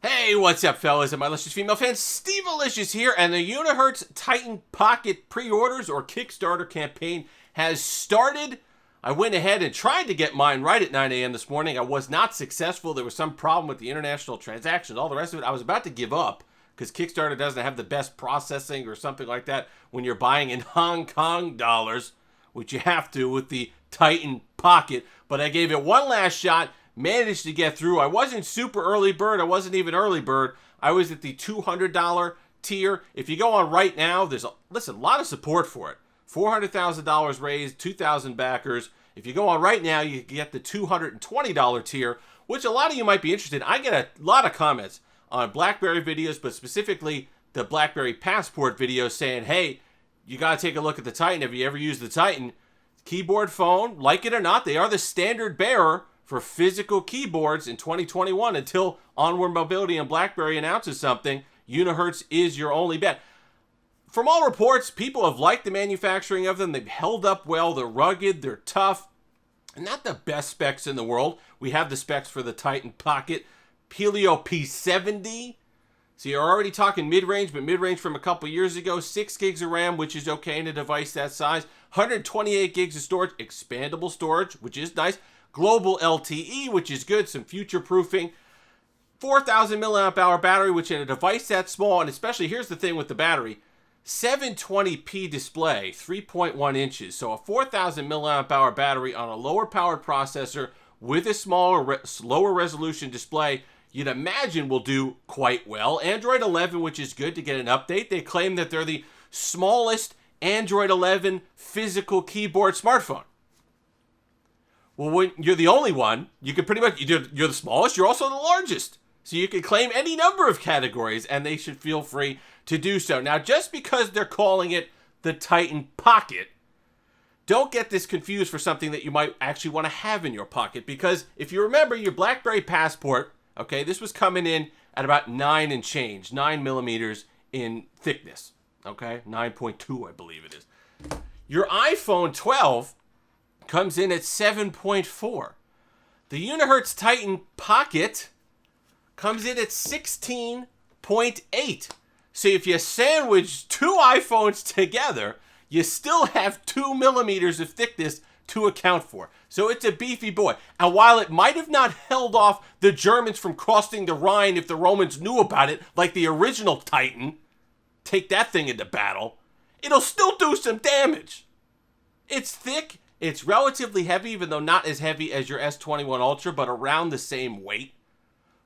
Hey, what's up, fellas and my delicious female fans? Steve Alicious here, and the Unihertz Titan Pocket pre-orders or Kickstarter campaign has started. I went ahead and tried to get mine right at 9 a.m. this morning. I was not successful. There was some problem with the international transactions, all the rest of it. I was about to give up because Kickstarter doesn't have the best processing or something like that when you're buying in Hong Kong dollars, which you have to with the Titan Pocket. But I gave it one last shot. Managed to get through. I wasn't super early bird. I wasn't even early bird. I was at the $200 tier. If you go on right now, there's a lot of support for it. $400,000 raised, 2,000 backers. If you go on right now, you get the $220 tier, which a lot of you might be interested in. I get a lot of comments on BlackBerry videos, but specifically the BlackBerry Passport videos saying, hey, you got to take a look at the Titan. Have you ever used the Titan? Keyboard phone, like it or not, they are the standard bearer for physical keyboards in 2021 until Onward Mobility and BlackBerry announces something. Unihertz is your only bet. From all reports, people have liked the manufacturing of them. They've held up well. They're rugged. They're tough. And not the best specs in the world. We have the specs for the Titan Pocket. Helio P70. So you're already talking mid-range, but mid-range from a couple years ago. 6 gigs of RAM, which is okay in a device that size. 128 gigs of storage. Expandable storage, which is nice. Global LTE, which is good, some future proofing. 4,000 milliamp hour battery, which in a device that small, and especially here's the thing with the battery, 720p display, 3.1 inches. So a 4,000 milliamp hour battery on a lower powered processor with a slower resolution display, you'd imagine will do quite well. Android 11, which is good to get an update. They claim that they're the smallest Android 11 physical keyboard smartphone. Well, when you're the only one, you can pretty much, you're the smallest, you're also the largest. So you can claim any number of categories, and they should feel free to do so. Now, just because they're calling it the Titan Pocket, don't get this confused for something that you might actually want to have in your pocket. Because if you remember your BlackBerry Passport, okay, this was coming in at about 9 and change, 9 millimeters in thickness, okay? 9.2, I believe it is. Your iPhone 12 comes in at 7.4. The Unihertz Titan Pocket comes in at 16.8. So if you sandwich two iPhones together, you still have 2 millimeters of thickness to account for. So it's a beefy boy. And while it might have not held off the Germans from crossing the Rhine if the Romans knew about it, like the original Titan, take that thing into battle, it'll still do some damage. It's thick. It's relatively heavy, even though not as heavy as your S21 Ultra, but around the same weight.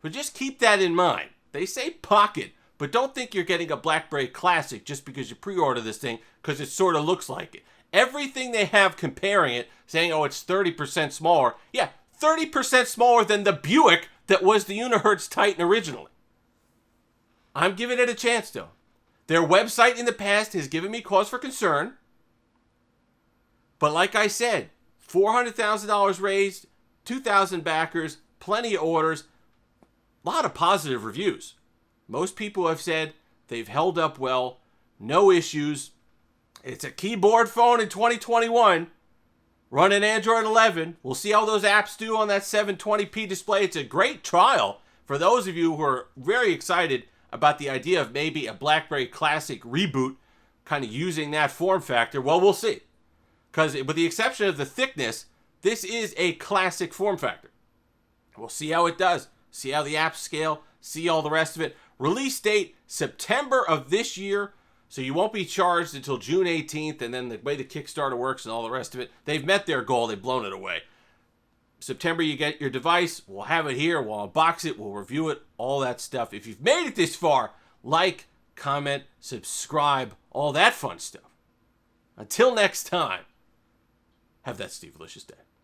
But just keep that in mind. They say pocket, but don't think you're getting a BlackBerry Classic just because you pre-order this thing, because it sort of looks like it. Everything they have comparing it, saying, oh, it's 30% smaller. Yeah, 30% smaller than the Buick that was the Unihertz Titan originally. I'm giving it a chance, though. Their website in the past has given me cause for concern. But like I said, $400,000 raised, 2,000 backers, plenty of orders, a lot of positive reviews. Most people have said they've held up well, no issues. It's a keyboard phone in 2021, running Android 11. We'll see how those apps do on that 720p display. It's a great trial for those of you who are very excited about the idea of maybe a BlackBerry Classic reboot, kind of using that form factor. Well, we'll see. Because with the exception of the thickness, this is a classic form factor. We'll see how it does. See how the apps scale. See all the rest of it. Release date, September of this year. So you won't be charged until June 18th. And then the way the Kickstarter works and all the rest of it, they've met their goal. They've blown it away. September, you get your device. We'll have it here. We'll unbox it. We'll review it. All that stuff. If you've made it this far, like, comment, subscribe, all that fun stuff. Until next time. Have that Steve-licious day.